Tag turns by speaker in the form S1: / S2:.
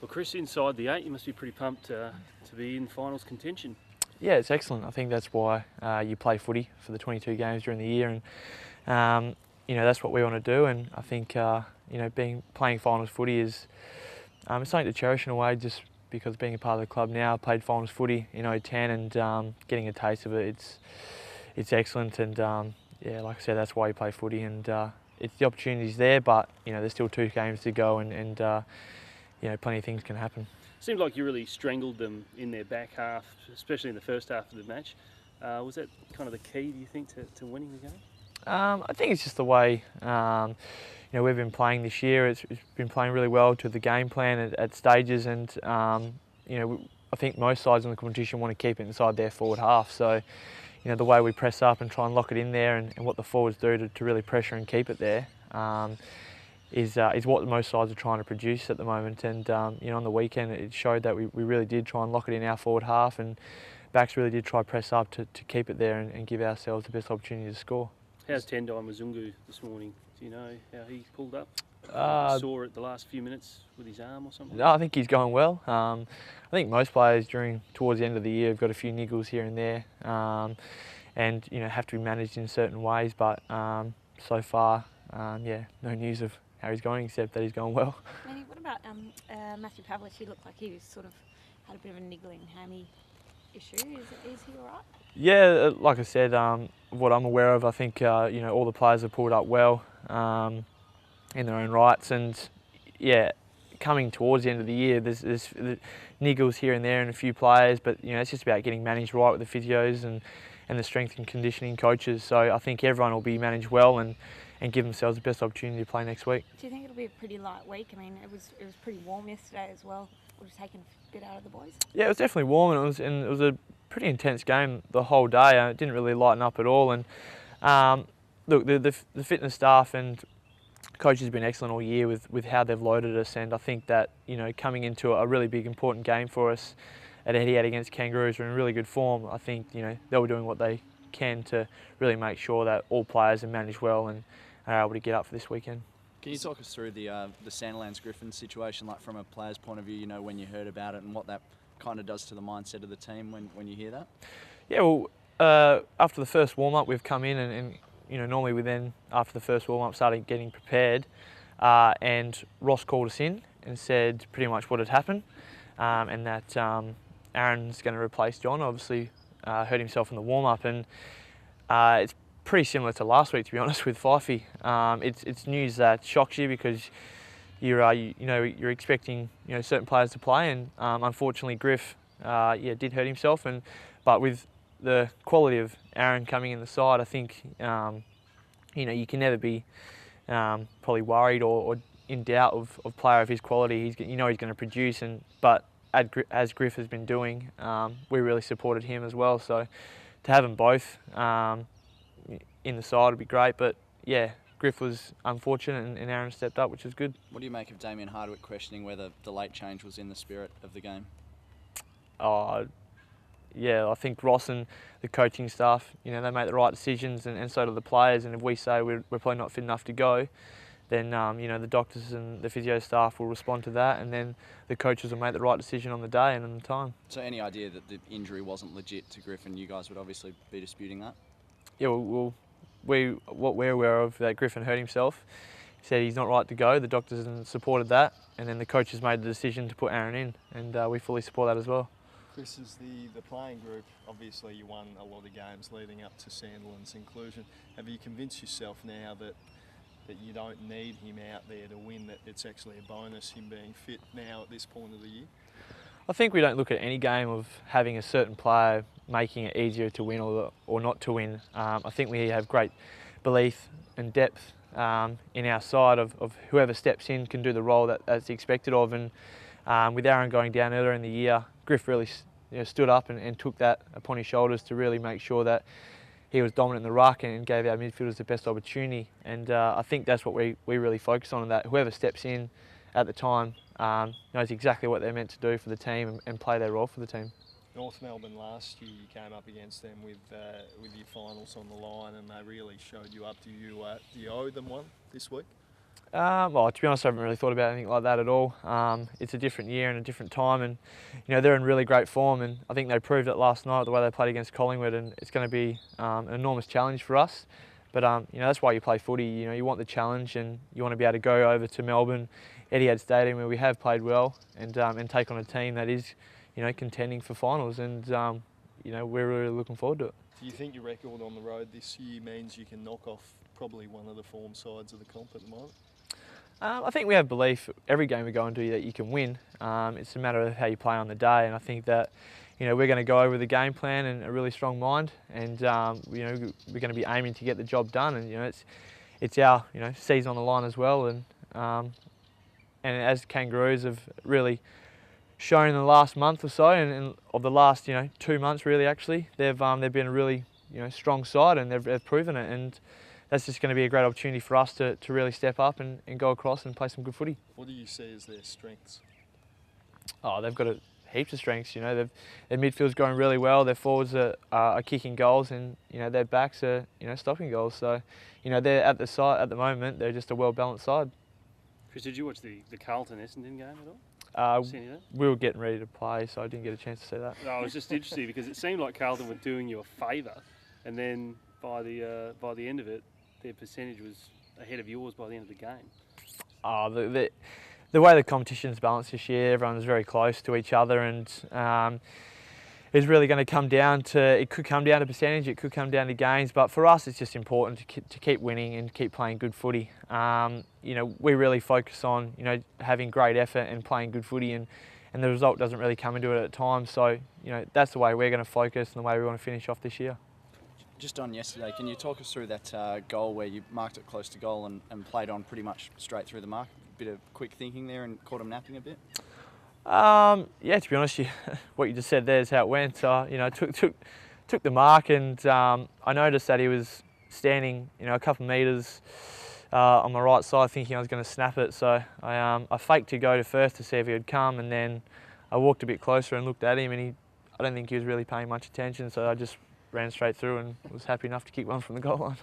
S1: Well, Chris, inside the 8, you must be pretty pumped to be in finals contention.
S2: Yeah, it's excellent. I think that's why you play footy for the 22 games during the year, and that's what we want to do. And I think playing finals footy is it's something to cherish in a way, just because being a part of the club now, I played finals footy in 2010, and getting a taste of it, it's excellent. And like I said, that's why you play footy, and it's the opportunity's there, but there's still 2 games to go, and plenty of things can happen.
S1: Seemed like you really strangled them in their back half, especially in the first half of the match. Was that kind of the key, do you think, to winning the game?
S2: I think it's just the way we've been playing this year. It's been playing really well to the game plan at stages, and I think most sides in the competition want to keep it inside their forward half. So the way we press up and try and lock it in there, and what the forwards do to really pressure and keep it there, is what most sides are trying to produce at the moment. And on the weekend it showed that we really did try and lock it in our forward half, and backs really did try press up to keep it there and give ourselves the best opportunity to score.
S1: How's Tendai Mzungu this morning? Do you know how he pulled up? Sore at the last few minutes with his arm or something?
S2: No, I think he's going well. I think most players towards the end of the year have got a few niggles here and there, and have to be managed in certain ways. But so far, no news of how he's going, except that he's going well.
S3: Mayne, what about Matthew Pavlich? He looked like he was sort of had a bit of a niggling hammy issue. Is he all right?
S2: Yeah, like I said, what I'm aware of, I think all the players have pulled up well in their own rights, and coming towards the end of the year, there's niggles here and there in a few players, but it's just about getting managed right with the physios and the strength and conditioning coaches. So I think everyone will be managed well and give themselves the best opportunity to play next week.
S3: Do you think it'll be a pretty light week? I mean, it was pretty warm yesterday as well. Would have taken a bit out of the boys? Yeah,
S2: it was definitely warm, and it was a pretty intense game the whole day. It didn't really lighten up at all. And look, the fitness staff and coaches have been excellent all year with how they've loaded us, and I think that coming into a really big important game for us at Etihad against Kangaroos, we're in really good form. I think they'll be doing what they can to really make sure that all players are managed well and are able to get up for this weekend.
S4: Can you talk us through the Santa Lance Griffin situation, like from a player's point of view, when you heard about it, and what that kind of does to the mindset of the team when you hear that?
S2: Yeah, well, after the first warm-up, we've come in and normally we then, after the first warm-up, started getting prepared, and Ross called us in and said pretty much what had happened, and that Aaron's going to replace John. Obviously hurt himself in the warm-up, and it's pretty similar to last week, to be honest, with Fifey. It's news that shocks you, because you're expecting certain players to play, and unfortunately Griff did hurt himself, but with the quality of Aaron coming in the side, I think you can never be probably worried or in doubt of a player of his quality. He's going to produce, but as Griff has been doing, we really supported him as well. So to have them both in the side would be great, but yeah, Griff was unfortunate and Aaron stepped up, which is good.
S4: What do you make of Damien Hardwick questioning whether the late change was in the spirit of the game?
S2: Yeah, I think Ross and the coaching staff, they make the right decisions, and so do the players. And if we say we're probably not fit enough to go, then the doctors and the physio staff will respond to that, and then the coaches will make the right decision on the day and on the time.
S4: So any idea that the injury wasn't legit to Griffin, you guys would obviously be disputing that?
S2: Yeah, well, what we're aware of, that Griffin hurt himself. He said he's not right to go. The doctors supported that, and then the coaches made the decision to put Aaron in, and we fully support that as well.
S5: Chris, as the playing group, obviously you won a lot of games leading up to Santa Lance's inclusion. Have you convinced yourself now that you don't need him out there to win, that it's actually a bonus, him being fit now at this point of the year?
S2: I think we don't look at any game of having a certain player making it easier to win or not to win. I think we have great belief and depth in our side of whoever steps in can do the role that's expected of. And with Aaron going down earlier in the year, Griff really stood up and took that upon his shoulders to really make sure that he was dominant in the ruck and gave our midfielders the best opportunity. And I think that's what we really focus on, that whoever steps in at the time knows exactly what they're meant to do for the team and play their role for the team.
S5: North Melbourne last year, you came up against them with your finals on the line, and they really showed you up. Do you owe them one this week?
S2: Well, to be honest, I haven't really thought about anything like that at all. It's a different year and a different time, and they're in really great form, and I think they proved it last night the way they played against Collingwood, and it's going to be an enormous challenge for us. But that's why you play footy. You want the challenge, and you want to be able to go over to Melbourne, Etihad Stadium, where we have played well, and take on a team that is, contending for finals, and we're really looking forward to it.
S5: Do you think your record on the road this year means you can knock off probably one of the form sides of the comp at the moment?
S2: I think we have belief every game we go into that you can win. It's a matter of how you play on the day, and I think that we're going to go over the game plan and a really strong mind, and we're going to be aiming to get the job done. And it's our season on the line as well, and as Kangaroos have really shown in the last month or so, and of the last 2 months really actually, they've been a really strong side, and they've proven it, and that's just going to be a great opportunity for us to really step up and go across and play some good footy.
S5: What do you see as their strengths?
S2: Oh, they've got heaps of strengths. Their midfield's going really well. Their forwards are kicking goals, and their backs are stopping goals. So they're at the moment. They're just a well balanced side.
S1: Chris, did you watch the Carlton Essendon game at all? See any of that?
S2: We were getting ready to play, so I didn't get a chance to see that.
S1: No, it was just interesting because it seemed like Carlton were doing you a favour, and then by the end of it, their percentage was ahead of yours by the end of the game.
S2: Oh, the way the competition's balanced this year, everyone's very close to each other, and it's really going to come down to, it could come down to percentage, it could come down to games, but for us it's just important to keep winning and keep playing good footy. We really focus on having great effort and playing good footy, and the result doesn't really come into it at times. So that's the way we're going to focus and the way we want to finish off this year.
S4: Just on yesterday, can you talk us through that goal where you marked it close to goal and played on pretty much straight through the mark? A bit of quick thinking there and caught him napping a bit?
S2: Yeah, to be honest, what you just said there is how it went. Took the mark, and I noticed that he was standing a couple of metres on my right side, thinking I was going to snap it. So I faked to go to first to see if he would come, and then I walked a bit closer and looked at him, and I don't think he was really paying much attention, so I just ran straight through and was happy enough to kick one from the goal line.